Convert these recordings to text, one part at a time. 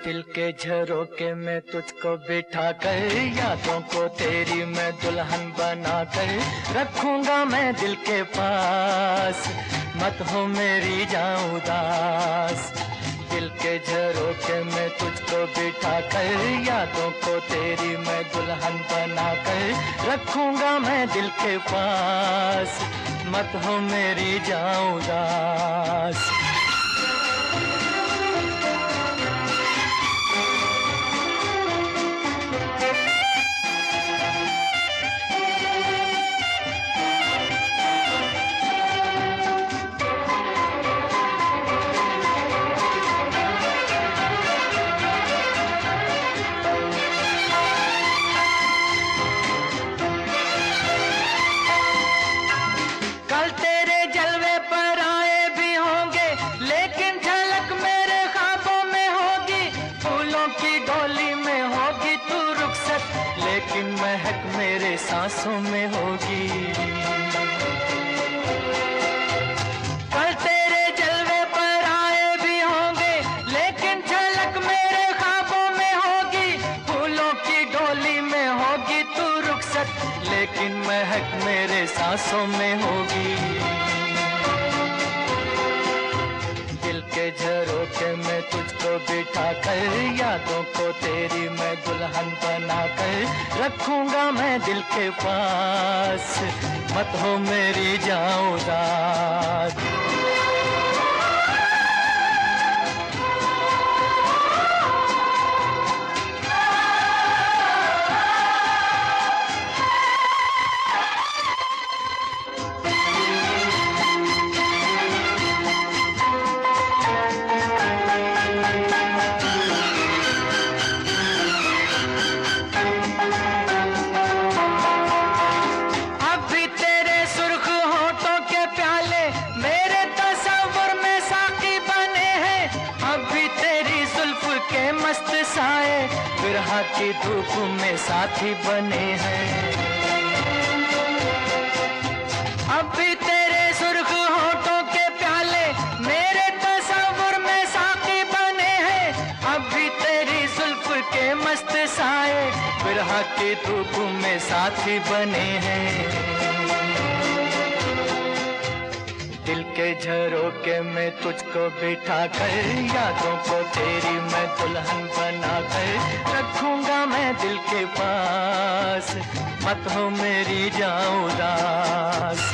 दिल के झरोके में तुझको बिठा कर, यादों को तेरी मैं दुल्हन बना कर रखूंगा मैं दिल के पास, मत हो मेरी जाऊं उदास। दिल के झरोके में तुझको बिठा कर, यादों को तेरी मैं दुल्हन बना कर रखूंगा मैं दिल के पास, मत हो मेरी जाऊं उदास। लेकिन महक मेरे सांसों में होगी। कल तेरे जलवे पर आए भी होंगे, लेकिन झलक मेरे ख्वाबों में होगी। फूलों की डोली में होगी तू रुखसत, लेकिन महक मेरे सांसों में होगी। दिल के झरोके में तुझको बिठा कर, यादों को तेरी मैं दुल्हन बना कर रखूंगा मैं दिल के पास, मत हो मेरी जाऊं उदास। मस्त साए बिरहा की धूप में साथी बने हैं। अब भी तेरे सुर्ख होठों के प्याले मेरे तस्वुर में साथी बने हैं। अब भी तेरी जुल्फ के मस्त साए बिरहा की धूप में साथी बने हैं। दिल के झरोके में तुझको बिठा कर, यादों को तेरी मैं दुल्हन बना कर रखूंगा मैं दिल के पास, मत हो मेरी जाऊं उदास।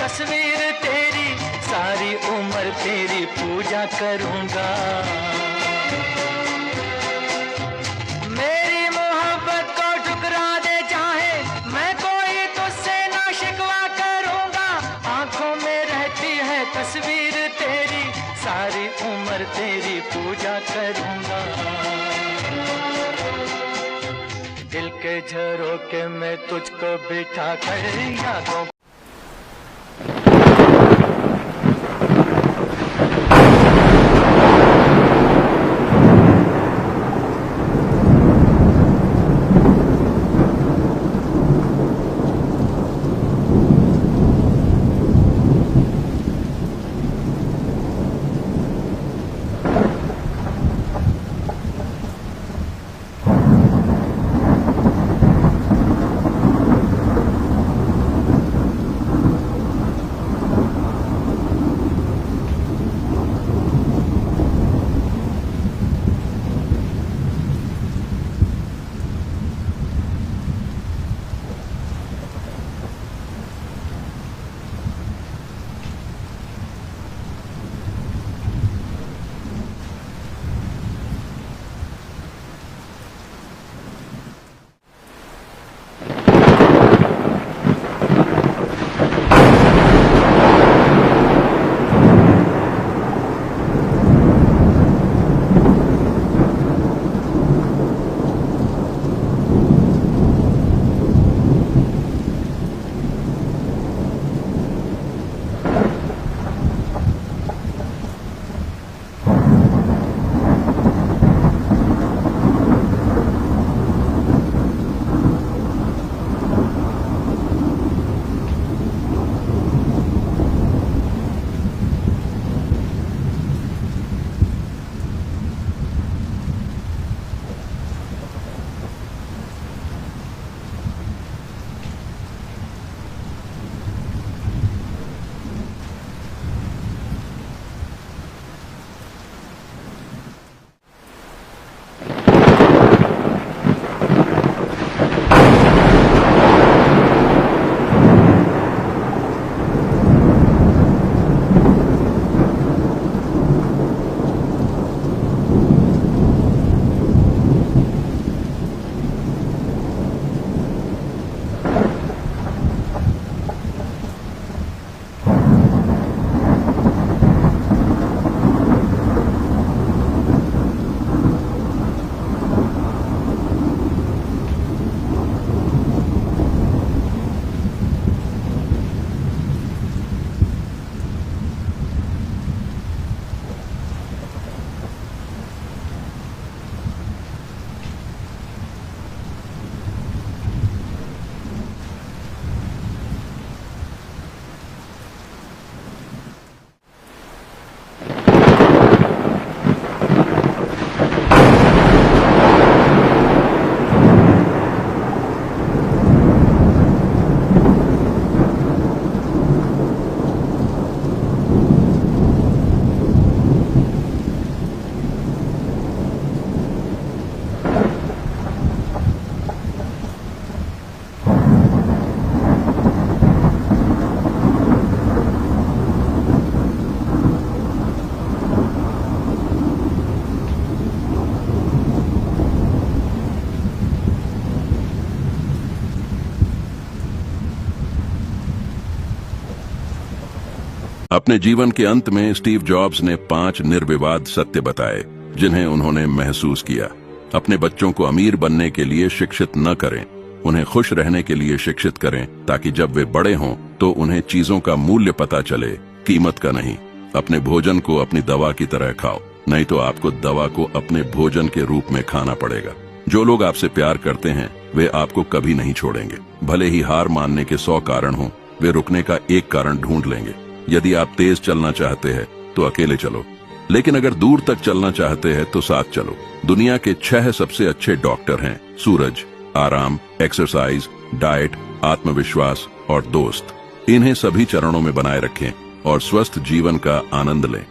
तस्वीर तेरी सारी उम्र तेरी पूजा करूंगा। मेरी मोहब्बत को ठुकरा दे चाहे, मैं कोई तुझसे ना शिकवा करूंगा। आंखों में रहती है तस्वीर तेरी सारी उम्र तेरी पूजा करूंगा। दिल के झरोके में तुझको बिठा कर, यादों अपने जीवन के अंत में स्टीव जॉब्स ने 5 निर्विवाद सत्य बताए जिन्हें उन्होंने महसूस किया। अपने बच्चों को अमीर बनने के लिए शिक्षित न करें, उन्हें खुश रहने के लिए शिक्षित करें, ताकि जब वे बड़े हों तो उन्हें चीजों का मूल्य पता चले, कीमत का नहीं। अपने भोजन को अपनी दवा की तरह खाओ, नहीं तो आपको दवा को अपने भोजन के रूप में खाना पड़ेगा। जो लोग आपसे प्यार करते हैं वे आपको कभी नहीं छोड़ेंगे। भले ही हार मानने के 100 कारण हों, वे रुकने का एक कारण ढूंढ लेंगे। यदि आप तेज चलना चाहते हैं तो अकेले चलो, लेकिन अगर दूर तक चलना चाहते हैं तो साथ चलो। दुनिया के 6 सबसे अच्छे डॉक्टर हैं: सूरज, आराम, एक्सरसाइज, डाइट, आत्मविश्वास और दोस्त। इन्हें सभी चरणों में बनाए रखें और स्वस्थ जीवन का आनंद लें।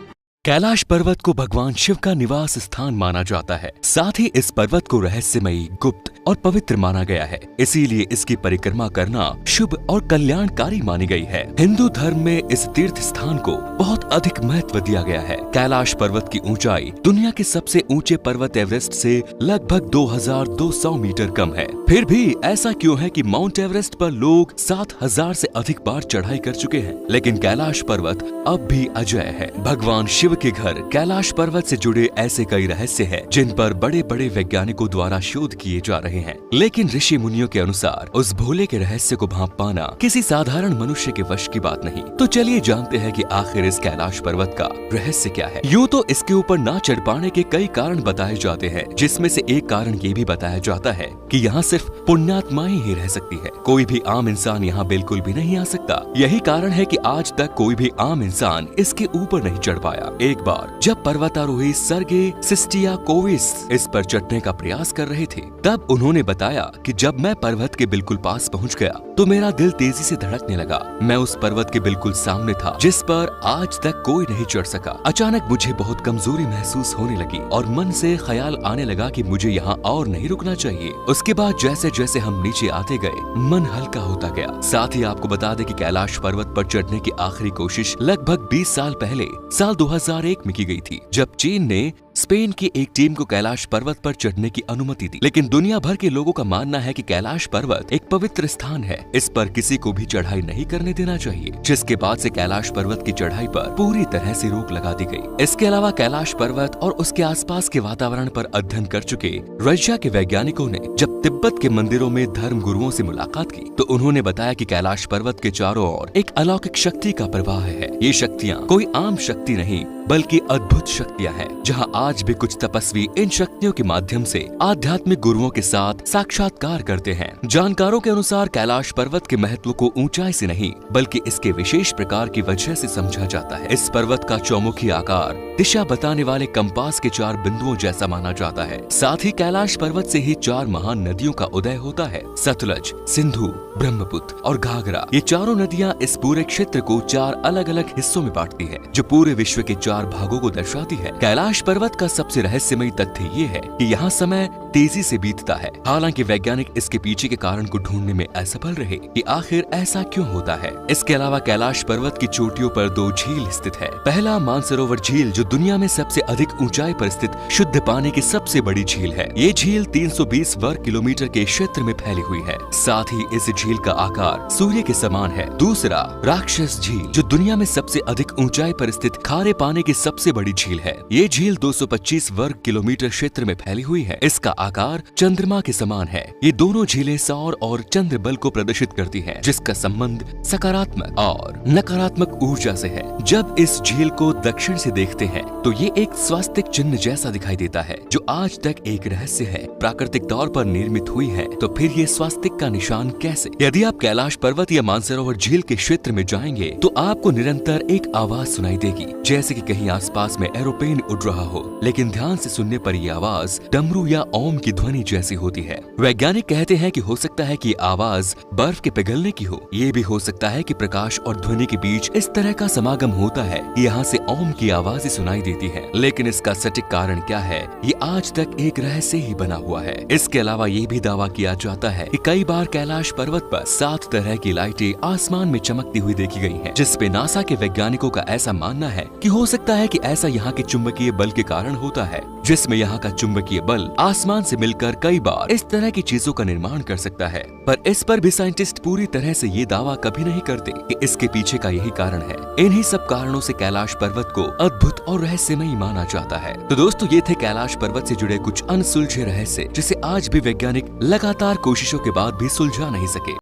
कैलाश पर्वत को भगवान शिव का निवास स्थान माना जाता है। साथ ही इस पर्वत को रहस्यमयी, गुप्त और पवित्र माना गया है। इसीलिए इसकी परिक्रमा करना शुभ और कल्याणकारी मानी गई है। हिंदू धर्म में इस तीर्थ स्थान को बहुत अधिक महत्व दिया गया है। कैलाश पर्वत की ऊंचाई दुनिया के सबसे ऊंचे पर्वत एवरेस्ट से लगभग 2200 मीटर कम है। फिर भी ऐसा क्यों है कि माउंट एवरेस्ट पर लोग 7000 से अधिक बार चढ़ाई कर चुके हैं, लेकिन कैलाश पर्वत अब भी अजेय है। भगवान शिव के घर कैलाश पर्वत से जुड़े ऐसे कई रहस्य हैं जिन पर बड़े बड़े वैज्ञानिकों द्वारा शोध किए जा रहे हैं, लेकिन ऋषि मुनियों के अनुसार उस भोले के रहस्य को भांप पाना किसी साधारण मनुष्य के वश की बात नहीं। तो चलिए जानते हैं कि आखिर इस कैलाश पर्वत का रहस्य क्या है। यूँ तो इसके ऊपर ना चढ़ पाने के कई कारण बताए जाते हैं, जिसमें से एक कारण ये भी बताया जाता है कि यहाँ सिर्फ पुण्यात्माएं ही रह सकती है। कोई भी आम इंसान यहाँ बिल्कुल भी नहीं आ सकता। यही कारण है कि आज तक कोई भी आम इंसान इसके ऊपर नहीं चढ़ पाया। एक बार जब पर्वतारोही सर्गे सिस्टियाकोविस इस पर चढ़ने का प्रयास कर रहे थे, तब उन्होंने बताया कि जब मैं पर्वत के बिल्कुल पास पहुंच गया तो मेरा दिल तेजी से धड़कने लगा। मैं उस पर्वत के बिल्कुल सामने था जिस पर आज तक कोई नहीं चढ़ सका। अचानक मुझे बहुत कमजोरी महसूस होने लगी और मन से ख्याल आने लगा कि मुझे यहाँ और नहीं रुकना चाहिए। उसके बाद जैसे जैसे हम नीचे आते गए, मन हल्का होता गया। साथ ही आपको बता दें कि कैलाश पर्वत पर चढ़ने की आखिरी कोशिश लगभग 20 साल पहले साल 2001 में की गई थी, जब चीन ने स्पेन की एक टीम को कैलाश पर्वत पर चढ़ने की अनुमति दी। लेकिन दुनिया भर के लोगों का मानना है कि कैलाश पर्वत एक पवित्र स्थान है, इस पर किसी को भी चढ़ाई नहीं करने देना चाहिए, जिसके बाद से कैलाश पर्वत की चढ़ाई पर पूरी तरह से रोक लगा दी गई। इसके अलावा कैलाश पर्वत और उसके आसपास के वातावरण पर अध्ययन कर चुके रशिया के वैज्ञानिकों ने जब तिब्बत के मंदिरों में धर्म गुरुओं से मुलाकात की तो उन्होंने बताया कि कैलाश पर्वत के चारों ओर एक अलौकिक शक्ति का प्रवाह है। ये शक्तियाँ कोई आम शक्ति नहीं बल्कि अद्भुत शक्तियाँ हैं, जहाँ आज भी कुछ तपस्वी इन शक्तियों के माध्यम से आध्यात्मिक गुरुओं के साथ साक्षात्कार करते हैं। जानकारों के अनुसार कैलाश पर्वत के महत्व को ऊंचाई से नहीं बल्कि इसके विशेष प्रकार की वजह से समझा जाता है। इस पर्वत का चौमुखी आकार दिशा बताने वाले कंपास के 4 बिंदुओं जैसा माना जाता है। साथ ही कैलाश पर्वत से ही 4 महान नदियों का उदय होता है: सतलज, सिंधु, ब्रह्मपुत्र और घाघरा। ये चारों नदियाँ इस पूरे क्षेत्र को 4 अलग अलग हिस्सों में बांटती है, जो पूरे विश्व के 4 भागों को दर्शाती है। कैलाश पर्वत का सबसे रहस्यमयी तथ्य ये है कि यहाँ समय तेजी से बीतता है। हालांकि वैज्ञानिक इसके पीछे के कारण को ढूंढने में असफल रहे कि आखिर ऐसा क्यों होता है। इसके अलावा कैलाश पर्वत की चोटियों पर 2 झील स्थित है। पहला मानसरोवर झील, जो दुनिया में सबसे अधिक ऊंचाई पर स्थित शुद्ध पानी की सबसे बड़ी झील है। ये झील 320 वर्ग किलोमीटर के क्षेत्र में फैली हुई है। साथ ही इस झील का आकार सूर्य के समान है। दूसरा राक्षस झील, जो दुनिया में सबसे अधिक ऊंचाई पर स्थित खारे पानी की सबसे बड़ी झील है। ये झील 225 वर्ग किलोमीटर क्षेत्र में फैली हुई है। इसका आकार चंद्रमा के समान है। ये दोनों झीलें सौर और चंद्र बल को प्रदर्शित करती हैं, जिसका संबंध सकारात्मक और नकारात्मक ऊर्जा से है। जब इस झील को दक्षिण से देखते हैं तो ये एक स्वास्तिक चिन्ह जैसा दिखाई देता है, जो आज तक एक रहस्य है। प्राकृतिक तौर पर निर्मित हुई है, तो फिर ये स्वास्तिक का निशान कैसे? यदि आप कैलाश पर्वत या मानसरोवर झील के क्षेत्र में जाएंगे तो आपको निरंतर एक आवाज सुनाई देगी, जैसे कि कहीं आसपास में एरोप्लेन उड़ रहा हो। लेकिन ध्यान से सुनने पर यह आवाज डमरू या ओम की ध्वनि जैसी होती है। वैज्ञानिक कहते हैं कि हो सकता है कि आवाज बर्फ के पिघलने की हो। ये भी हो सकता है कि प्रकाश और ध्वनि के बीच इस तरह का समागम होता है, यहाँ से ओम की आवाज ही सुनाई देती है। लेकिन इसका सटीक कारण क्या है, ये आज तक एक रहस्य ही बना हुआ है। इसके अलावा ये भी दावा किया जाता है कि कई बार कैलाश पर्वत पर 7 तरह की लाइटें आसमान में चमकती हुई देखी गई हैं, जिसपे नासा के वैज्ञानिकों का ऐसा मानना है कि हो सकता है कि ऐसा यहाँ के चुंबकीय बल के कारण होता है, जिसमें यहाँ का चुंबकीय बल आसमान से मिलकर कई बार इस तरह की चीजों का निर्माण कर सकता है। पर इस पर भी साइंटिस्ट पूरी तरह से ये दावा कभी नहीं करते कि इसके पीछे का यही कारण है। इन्हीं सब कारणों से कैलाश पर्वत को अद्भुत और रहस्यमयी माना जाता है। तो दोस्तों, ये थे कैलाश पर्वत से जुड़े कुछ अनसुलझे रहस्य, जिसे आज भी वैज्ञानिक लगातार कोशिशों के बाद भी सुलझा नहीं सके।